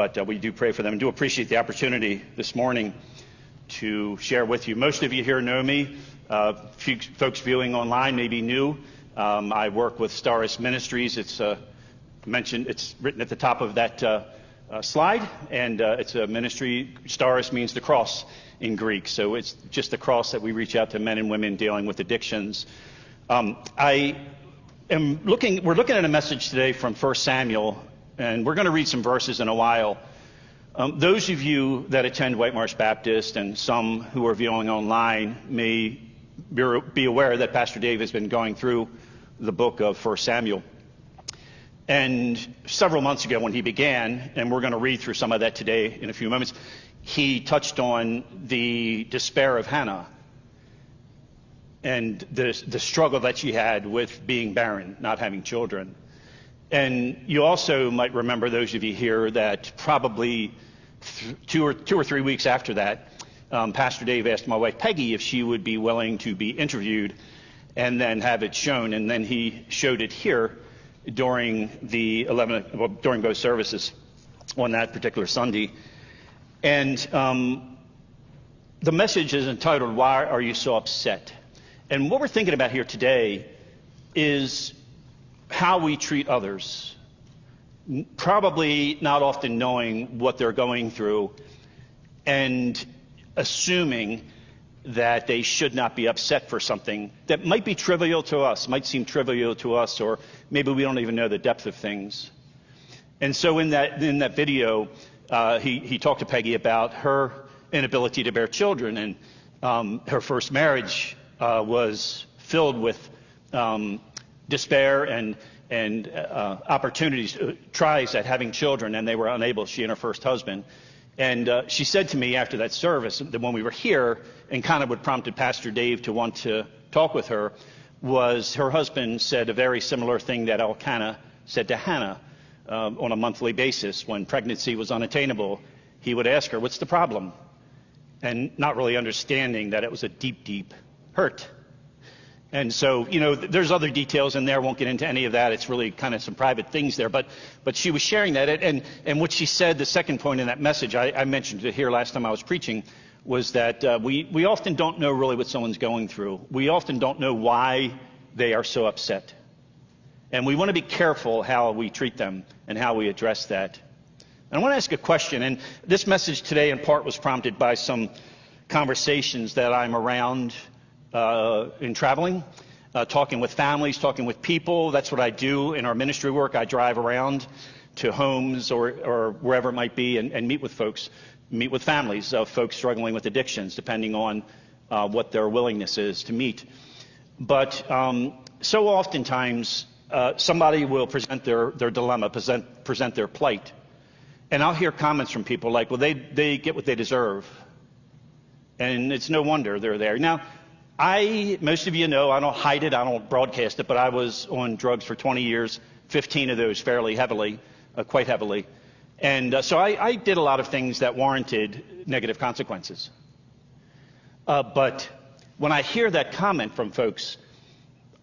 but we do pray for them and do appreciate the opportunity this morning to share with you. Most of you here know me. Few folks viewing online may be new. I work with Staris Ministries. It's mentioned. It's written at the top of that slide, and it's a ministry. Staris means the cross in Greek, so it's just the cross that we reach out to men and women dealing with addictions. We're looking at a message today from 1 Samuel, and we're going to read some verses in a while. Those of you that attend White Marsh Baptist and some who are viewing online may be aware that Pastor Dave has been going through the book of 1 Samuel. And several months ago when he began, and we're going to read through some of that today in a few moments, he touched on the despair of Hannah and the struggle that she had with being barren, not having children. And you also might remember, those of you here, that probably two or three weeks after that, Pastor Dave asked my wife Peggy if she would be willing to be interviewed and then have it shown. And then he showed it here during during both services on that particular Sunday. And the message is entitled, "Why Are You So Upset?" And what we're thinking about here today is how we treat others, probably not often knowing what they're going through and assuming that they should not be upset for something that might be trivial to us, might seem trivial to us, or maybe we don't even know the depth of things. And so in that video, he talked to Peggy about her inability to bear children, and her first marriage was filled with despair and opportunities, tries at having children, and they were unable, she and her first husband. And she said to me after that service, that when we were here, and kind of what prompted Pastor Dave to want to talk with her, was her husband said a very similar thing that Elkanah said to Hannah on a monthly basis. When pregnancy was unattainable, he would ask her, "What's the problem?" And not really understanding that it was a deep, deep hurt. And so, there's other details in there. Won't get into any of that. It's really kind of some private things there. But she was sharing that. And what she said, the second point in that message, I mentioned it here last time I was preaching, was that we often don't know really what someone's going through. We often don't know why they are so upset. And we want to be careful how we treat them and how we address that. And I want to ask a question. And this message today in part was prompted by some conversations that I'm around in traveling, talking with families, talking with people. That's what I do in our ministry work. I drive around to homes or wherever it might be and meet with folks, meet with families of folks struggling with addictions, depending on what their willingness is to meet. But so oftentimes somebody will present their dilemma, present their plight. And I'll hear comments from people like, well, they get what they deserve. And it's no wonder they're there. Now, most of you know, I don't hide it, I don't broadcast it, but I was on drugs for 20 years, 15 of those fairly heavily, quite heavily. And so I did a lot of things that warranted negative consequences. But when I hear that comment from folks,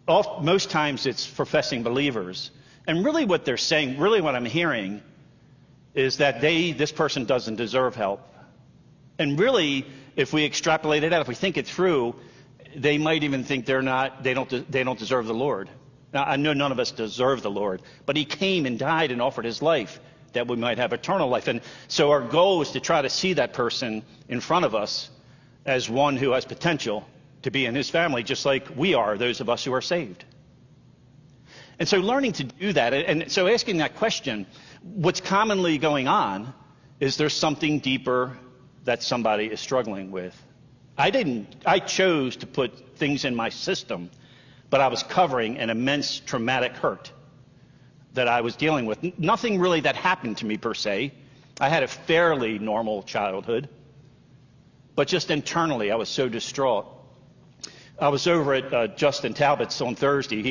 most times it's professing believers. And really what they're saying, really what I'm hearing, is that this person doesn't deserve help. And really, if we extrapolate it out, if we think it through, they might even think they don't deserve the Lord. Now, I know none of us deserve the Lord, but he came and died and offered his life that we might have eternal life. And so our goal is to try to see that person in front of us as one who has potential to be in his family, just like we are, those of us who are saved. And so learning to do that, and so asking that question, what's commonly going on is there's something deeper that somebody is struggling with. I chose to put things in my system, but I was covering an immense traumatic hurt that I was dealing with. Nothing really that happened to me per se. I had a fairly normal childhood, but just internally I was so distraught. I was over at Justin Talbot's on Thursday.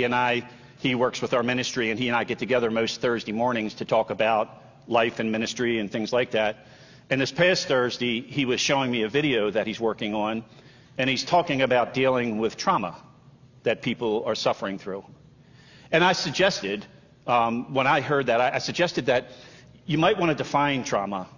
He works with our ministry, and he and I get together most Thursday mornings to talk about life and ministry and things like that. And this past Thursday, he was showing me a video that he's working on, and he's talking about dealing with trauma that people are suffering through. And I suggested, when I heard that, I suggested that you might want to define trauma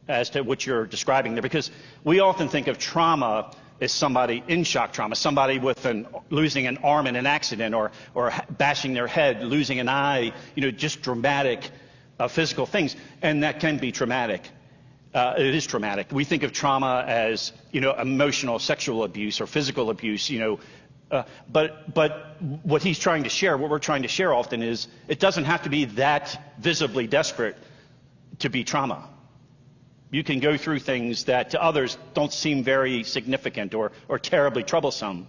as to what you're describing there, because we often think of trauma as somebody in shock trauma, somebody with losing an arm in an accident or bashing their head, losing an eye, just dramatic physical things. And that can be traumatic. It is traumatic. We think of trauma as, emotional, sexual abuse or physical abuse, but what he's trying to share, what we're trying to share often is it doesn't have to be that visibly desperate to be trauma. You can go through things that to others don't seem very significant or terribly troublesome.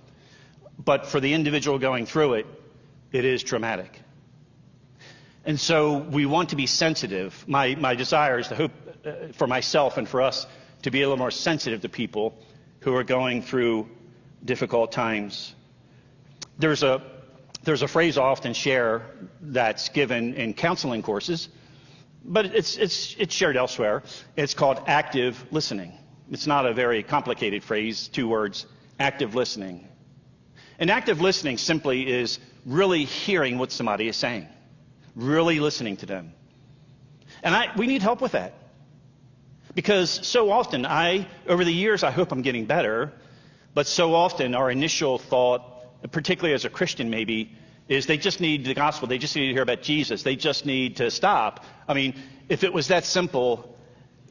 But for the individual going through it, it is traumatic. And so we want to be sensitive. My desire is to hope for myself and for us to be a little more sensitive to people who are going through difficult times. There's a phrase I often share that's given in counseling courses, but it's shared elsewhere. It's called active listening. It's not a very complicated phrase, 2 words, active listening. And active listening simply is really hearing what somebody is saying, really listening to them. And we need help with that. Because so often, over the years, I hope I'm getting better, but so often our initial thought, particularly as a Christian maybe, is they just need the gospel. They just need to hear about Jesus. They just need to stop. I mean, if it was that simple,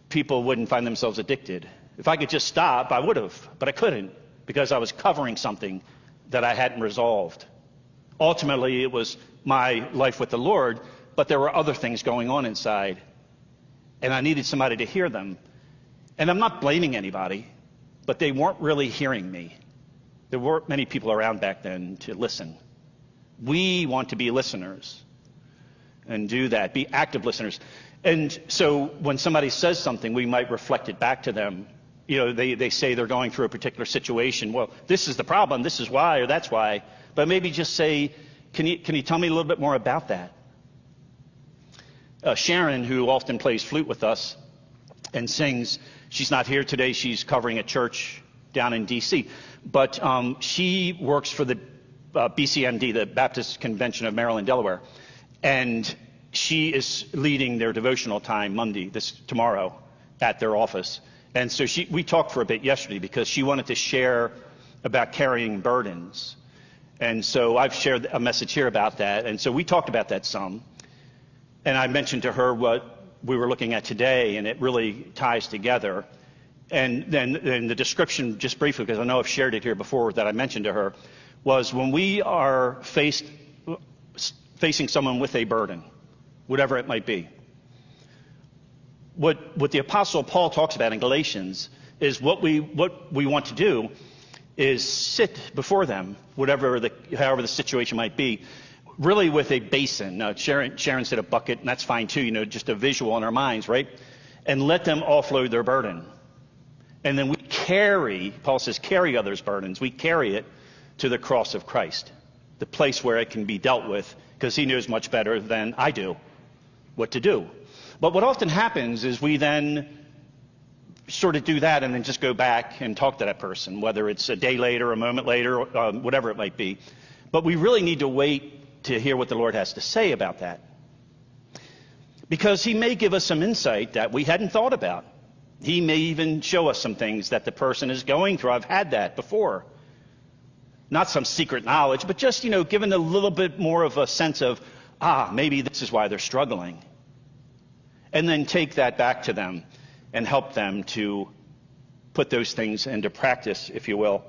people wouldn't find themselves addicted. If I could just stop, I would have, but I couldn't because I was covering something that I hadn't resolved. Ultimately, it was my life with the Lord, but there were other things going on inside, and I needed somebody to hear them. And I'm not blaming anybody, but they weren't really hearing me. There weren't many people around back then to listen. We want to be listeners and do that, be active listeners. And so when somebody says something, we might reflect it back to them. They say they're going through a particular situation. Well, this is the problem. This is why, or that's why. But maybe just say, can you tell me a little bit more about that? Sharon, who often plays flute with us and sings, she's not here today. She's covering a church down in D.C. But she works for the BCMD, the Baptist Convention of Maryland, Delaware. And she is leading their devotional time tomorrow at their office. And so we talked for a bit yesterday because she wanted to share about carrying burdens. And so I've shared a message here about that. And so we talked about that some. And I mentioned to her what we were looking at today, and it really ties together. And then the description, just briefly, because I know I've shared it here before that I mentioned to her, was when we are facing someone with a burden, whatever it might be. What the Apostle Paul talks about in Galatians is what we want to do is sit before them, however the situation might be, really with a basin. Now, Sharon said a bucket, and that's fine too, just a visual in our minds, right? And let them offload their burden. And then we Paul says, carry others' burdens. We carry it to the cross of Christ, the place where it can be dealt with, because he knows much better than I do what to do. But what often happens is we then sort of do that and then just go back and talk to that person, whether it's a day later, a moment later, whatever it might be. But we really need to wait to hear what the Lord has to say about that, because he may give us some insight that we hadn't thought about. He may even show us some things that the person is going through. I've had that before. Not some secret knowledge, but just, given a little bit more of a sense of, maybe this is why they're struggling. And then take that back to them and help them to put those things into practice, if you will.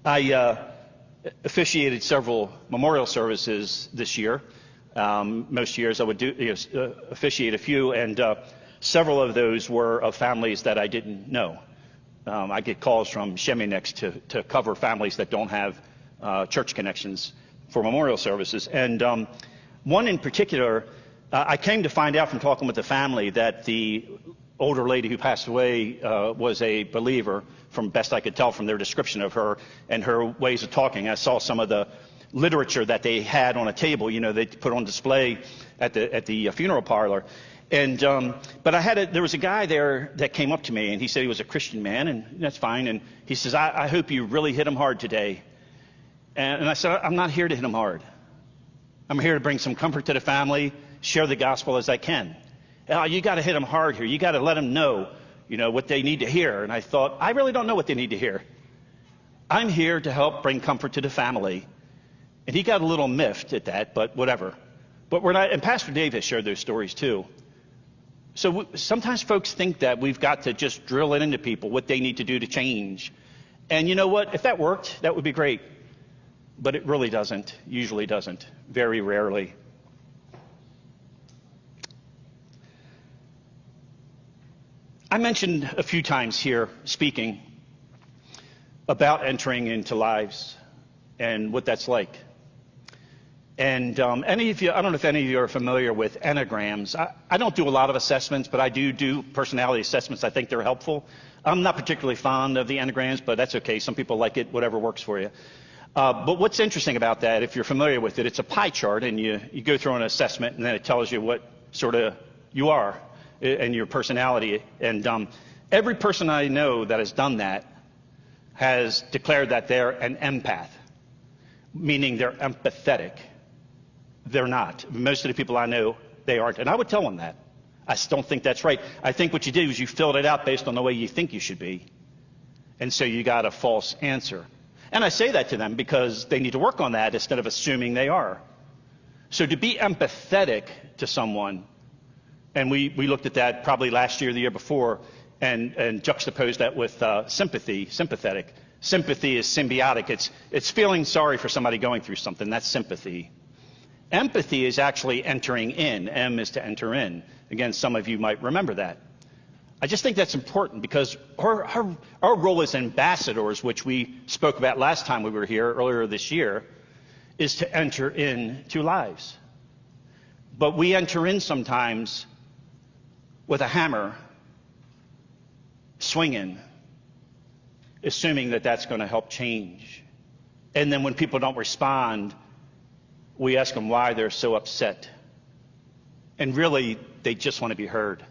I officiated several memorial services this year. Most years I would officiate a few, and several of those were of families that I didn't know. I get calls from Chemienex to cover families that don't have church connections for memorial services. And one in particular, I came to find out from talking with the family that the older lady who passed away was a believer, from best I could tell from their description of her and her ways of talking. I saw some of the literature that they had on a table, they put on display at the funeral parlor. And but there was a guy there that came up to me, and he said he was a Christian man, and that's fine. And he says, I hope you really hit him hard today. And I said, I'm not here to hit him hard. I'm here to bring some comfort to the family share the gospel as I can. Oh, you got to hit them hard here. You got to let them know, what they need to hear. And I thought, I really don't know what they need to hear. I'm here to help bring comfort to the family. And he got a little miffed at that, but whatever. But we're not, and Pastor Dave has shared those stories too. So sometimes folks think that we've got to just drill it into people what they need to do to change. And you know what? If that worked, that would be great. But it really doesn't, usually doesn't, very rarely. I mentioned a few times here speaking about entering into lives and what that's like. And any of you, I don't know if any of you are familiar with enneagrams. I don't do a lot of assessments, but I do personality assessments. I think they're helpful. I'm not particularly fond of the enneagrams, but that's okay. Some people like it, whatever works for you. But what's interesting about that, if you're familiar with it, it's a pie chart, and you go through an assessment, and then it tells you what sort of you are and your personality. And every person I know that has done that has declared that they're an empath, meaning they're empathetic. They're not. Most of the people I know, they aren't. And I would tell them that. I just don't think that's right. I think what you did was you filled it out based on the way you think you should be. And so you got a false answer. And I say that to them because they need to work on that instead of assuming they are. So to be empathetic to someone, and we looked at that probably last year, the year before, and juxtaposed that with sympathetic. Sympathy is symbiotic. It's feeling sorry for somebody going through something. That's sympathy. Empathy is actually entering in. M is to enter in. Again, some of you might remember that. I just think that's important because our role as ambassadors, which we spoke about last time we were here earlier this year, is to enter into lives. But we enter in sometimes with a hammer, swinging, assuming that that's going to help change. And then when people don't respond, we ask them why they're so upset. And really, they just want to be heard.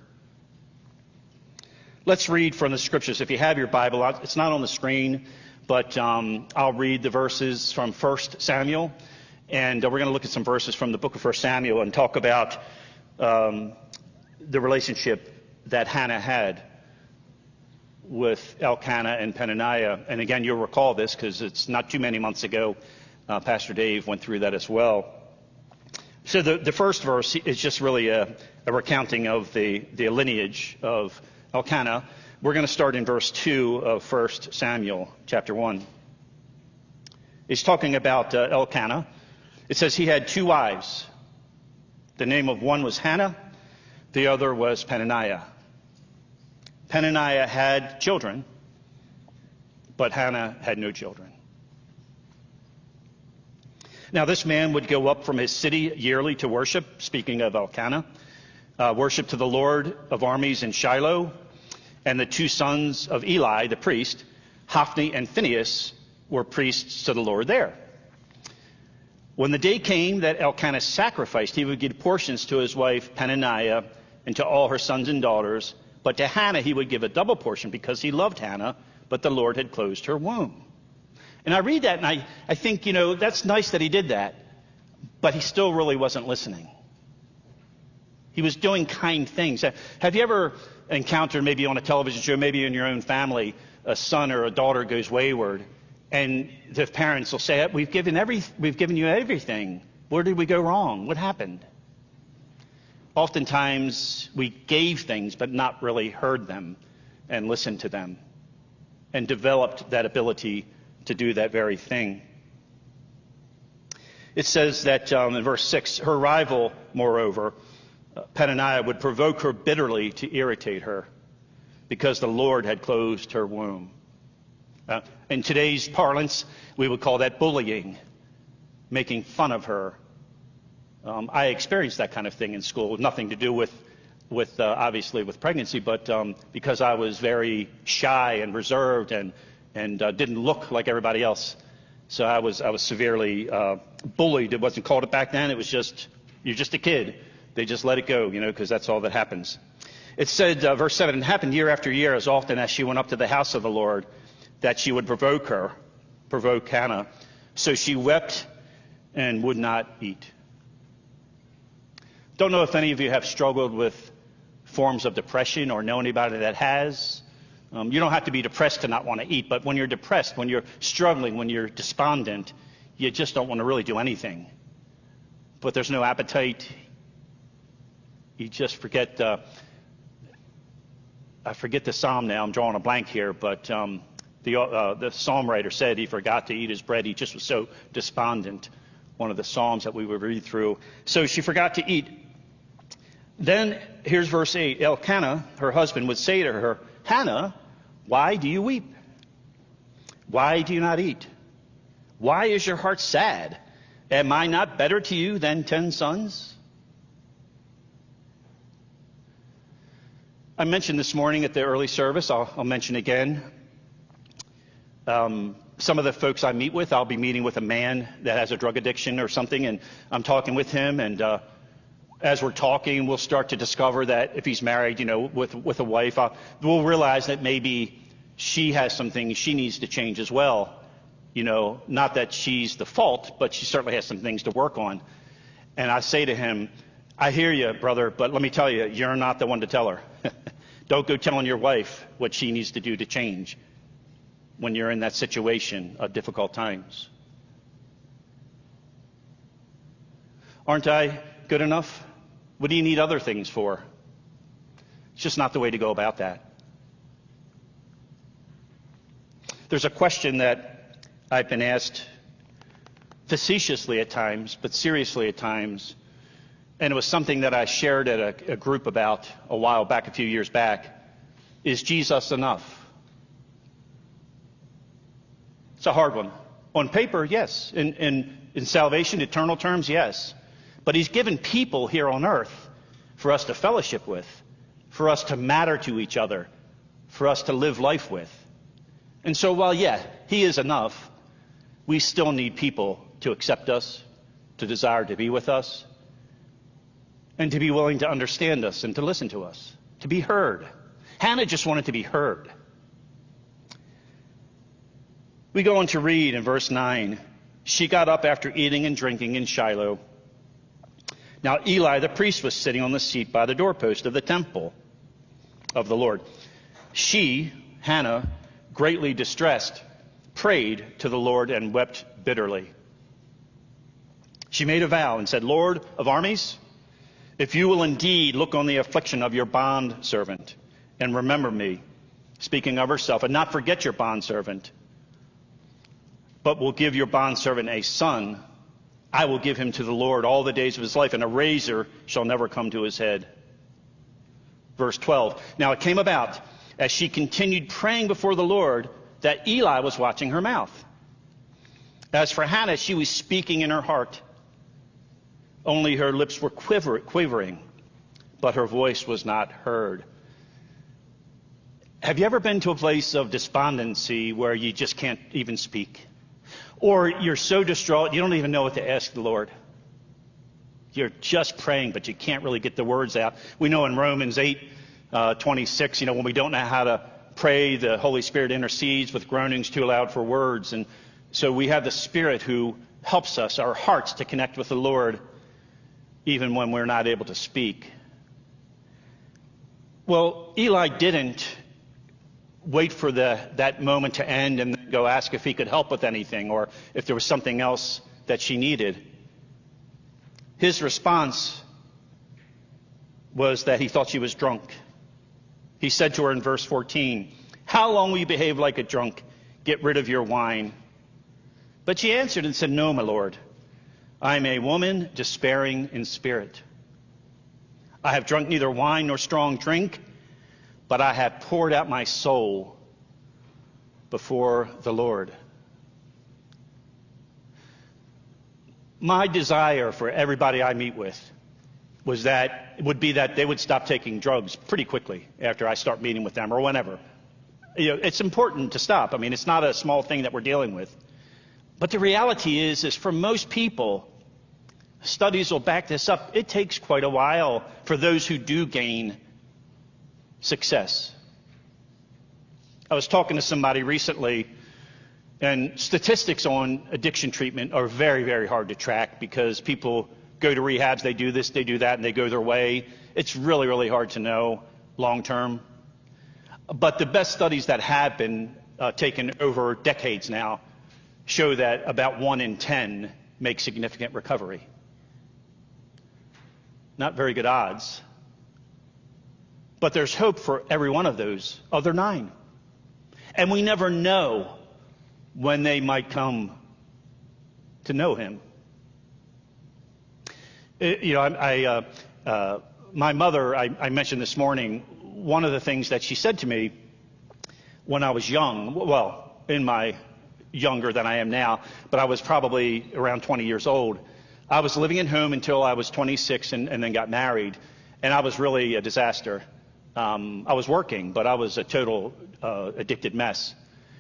Let's read from the scriptures. If you have your Bible, it's not on the screen, but I'll read the verses from 1 Samuel. And we're going to look at some verses from the book of 1 Samuel and talk about the relationship that Hannah had with Elkanah and Peninnah. And again, you'll recall this because it's not too many months ago. Pastor Dave went through that as well. So the first verse is just really a recounting of the lineage of Elkanah. We're going to start in verse 2 of 1 Samuel chapter 1. It's talking about Elkanah. It says he had two wives. The name of one was Hannah. The other was Peninnah. Peninnah had children, but Hannah had no children. Now, this man would go up from his city yearly to worship, speaking of Elkanah, worship to the Lord of armies in Shiloh. And the two sons of Eli, the priest, Hophni and Phinehas, were priests to the Lord there. When the day came that Elkanah sacrificed, he would give portions to his wife Peninnah and to all her sons and daughters. But to Hannah he would give a double portion because he loved Hannah, but the Lord had closed her womb. And I read that and I think, that's nice that he did that, but he still really wasn't listening. He was doing kind things. Have you ever encountered, maybe on a television show, maybe in your own family, a son or a daughter goes wayward, and the parents will say, we've given you everything. Where did we go wrong? What happened? Oftentimes we gave things but not really heard them and listened to them and developed that ability to do that very thing. It says that in verse 6, her rival, moreover, Peninnah, would provoke her bitterly to irritate her because the Lord had closed her womb. In today's parlance, we would call that bullying, making fun of her. I experienced that kind of thing in school, nothing to do with obviously with pregnancy, but because I was very shy and reserved and didn't look like everybody else. So I was severely bullied. It wasn't called it back then. It was just, you're just a kid. They just let it go, because that's all that happens. It said, verse 7, it happened year after year, as often as she went up to the house of the Lord, that she would provoke Hannah. So she wept and would not eat. Don't know if any of you have struggled with forms of depression or know anybody that has. You don't have to be depressed to not want to eat, but when you're depressed, when you're struggling, when you're despondent, you just don't want to really do anything. But there's no appetite. You just forget. I forget the psalm now. I'm drawing a blank here, but the psalm writer said he forgot to eat his bread. He just was so despondent. One of the psalms that we would read through. So she forgot to eat. Then here's verse 8. Elkanah, her husband, would say to her, Hannah, why do you weep? Why do you not eat? Why is your heart sad? Am I not better to you than 10 sons? I mentioned this morning at the early service, I'll mention again. Some of the folks I meet with, I'll be meeting with a man that has a drug addiction or something, and I'm talking with him, and as we're talking, we'll start to discover that if he's married, with a wife, we'll realize that maybe she has some things she needs to change as well. Not that she's the fault, but she certainly has some things to work on. And I say to him, I hear you, brother, but let me tell you, you're not the one to tell her. Don't go telling your wife what she needs to do to change when you're in that situation of difficult times. Aren't I good enough? What do you need other things for? It's just not the way to go about that. There's a question that I've been asked facetiously at times, but seriously at times, and it was something that I shared at a group about a while back, a few years back. Is Jesus enough? It's a hard one. On paper, yes. In salvation, eternal terms, yes. But he's given people here on earth for us to fellowship with, for us to matter to each other, for us to live life with. And so while, he is enough, we still need people to accept us, to desire to be with us, and to be willing to understand us and to listen to us, to be heard. Hannah just wanted to be heard. We go on to read in verse 9, she got up after eating and drinking in Shiloh. Now Eli the priest was sitting on the seat by the doorpost of the temple of the Lord. She, Hannah, greatly distressed, prayed to the Lord and wept bitterly. She made a vow and said, Lord of armies, if you will indeed look on the affliction of your bondservant and remember me, speaking of herself, and not forget your bondservant, but will give your bondservant a son, I will give him to the Lord all the days of his life, and a razor shall never come to his head. Verse 12. Now it came about, as she continued praying before the Lord, that Eli was watching her mouth. As for Hannah, she was speaking in her heart. Only her lips were quivering, but her voice was not heard. Have you ever been to a place of despondency where you just can't even speak? Or you're so distraught, you don't even know what to ask the Lord. You're just praying, but you can't really get the words out. We know in Romans 8:26, when we don't know how to pray, the Holy Spirit intercedes with groanings too loud for words. And so we have the Spirit who helps us, our hearts, to connect with the Lord, even when we're not able to speak. Well, Eli didn't wait for that moment to end and go ask if he could help with anything or if there was something else that she needed. His response was that he thought she was drunk. He said to her in verse 14, how long will you behave like a drunk? Get rid of your wine. But she answered and said, no, my Lord. I am a woman despairing in spirit. I have drunk neither wine nor strong drink, but I have poured out my soul before the Lord. My desire for everybody I meet with would be that they would stop taking drugs pretty quickly after I start meeting with them or whenever. It's important to stop. I mean, it's not a small thing that we're dealing with. But the reality is for most people, studies will back this up, it takes quite a while for those who do gain success. I was talking to somebody recently, and statistics on addiction treatment are very, very hard to track because people go to rehabs, they do this, they do that, and they go their way. It's really, really hard to know long term. But the best studies that have been taken over decades now show that about 1 in 10 make significant recovery. Not very good odds. But there's hope for every one of those other 9. And we never know when they might come to know him. My mother, I mentioned this morning, one of the things that she said to me when I was young, well, in my younger than I am now, but I was probably around 20 years old. I was living at home until I was 26 and then got married, and I was really a disaster. I was working, but I was a total addicted mess.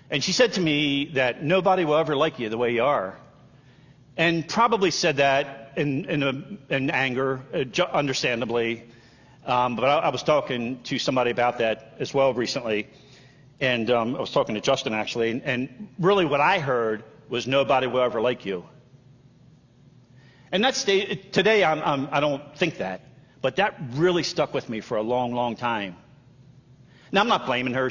And she said to me that nobody will ever like you the way you are. And probably said that in anger, understandably. But I was talking to somebody about that as well recently. And I was talking to Justin, actually. And really what I heard was nobody will ever like you. And that's today I don't think that. But that really stuck with me for a long, long time. Now, I'm not blaming her.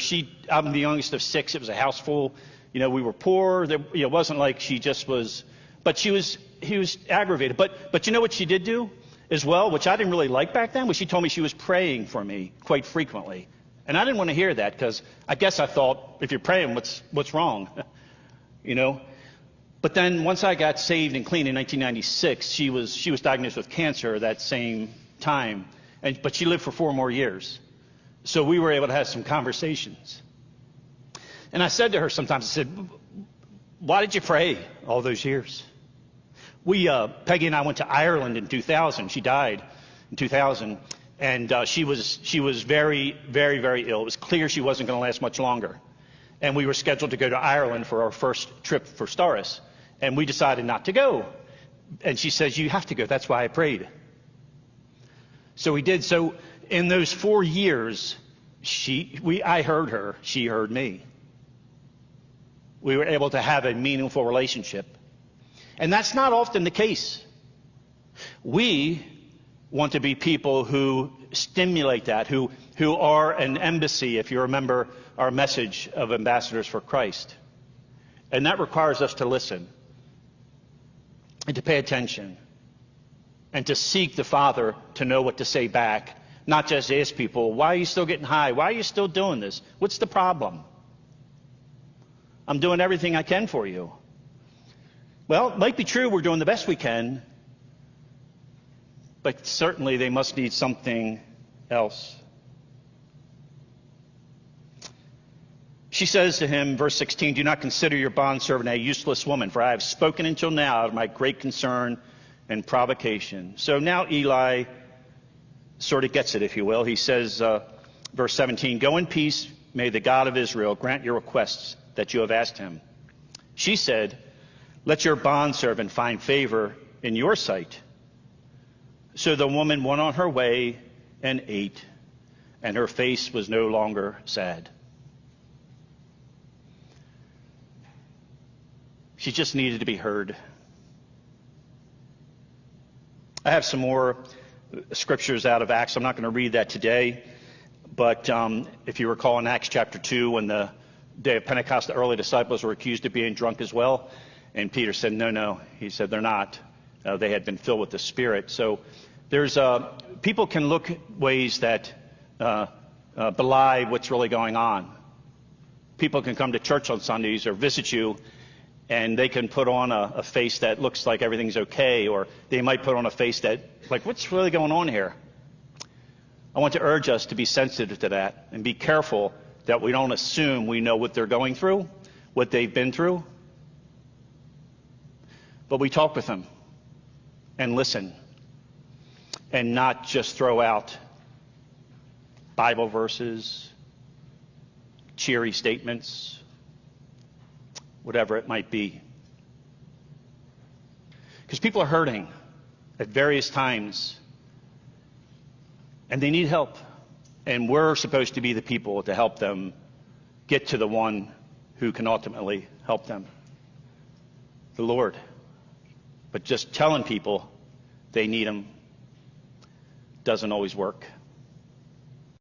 I'm the youngest of 6. It was a house full. We were poor. It wasn't like she just was. But he was aggravated. But you know what she did do as well, which I didn't really like back then, was she told me she was praying for me quite frequently. And I didn't want to hear that because I guess I thought, if you're praying, what's wrong? But then once I got saved and clean in 1996, she was diagnosed with cancer that same time. But she lived for 4 more years. So we were able to have some conversations. And I said to her sometimes, I said, why did you pray all those years? Peggy and I went to Ireland in 2000. She died in 2000. And she was very, very, very ill. It was clear she wasn't going to last much longer. And we were scheduled to go to Ireland for our first trip for Staris. And we decided not to go. And she says, you have to go. That's why I prayed. So we did. So in those 4 years, I heard her. She heard me. We were able to have a meaningful relationship. And that's not often the case. We want to be people who stimulate that, who are an embassy, if you remember our message of Ambassadors for Christ. And that requires us to listen and to pay attention and to seek the Father to know what to say back, not just ask people, why are you still getting high? Why are you still doing this? What's the problem? I'm doing everything I can for you. Well, it might be true we're doing the best we can, but certainly they must need something else. She says to him, verse 16, do not consider your bondservant a useless woman, for I have spoken until now out of my great concern and provocation. So now Eli sort of gets it, if you will. He says, verse 17, go in peace, may the God of Israel grant your requests that you have asked him. She said, let your bondservant find favor in your sight. So the woman went on her way and ate, and her face was no longer sad. She just needed to be heard. I have some more scriptures out of Acts. I'm not going to read that today. But if you recall in Acts chapter 2, when the day of Pentecost, the early disciples were accused of being drunk as well. And Peter said, no. He said, they're not. They had been filled with the Spirit. So there's people can look at ways that belie what's really going on. People can come to church on Sundays or visit you, and they can put on a face that looks like everything's okay, or they might put on a face that, like, what's really going on here? I want to urge us to be sensitive to that and be careful that we don't assume we know what they're going through, what they've been through. But we talk with them and listen and not just throw out Bible verses, cheery statements, whatever it might be. Because people are hurting at various times and they need help. And we're supposed to be the people to help them get to the one who can ultimately help them, the Lord. But just telling people They need them. Doesn't always work.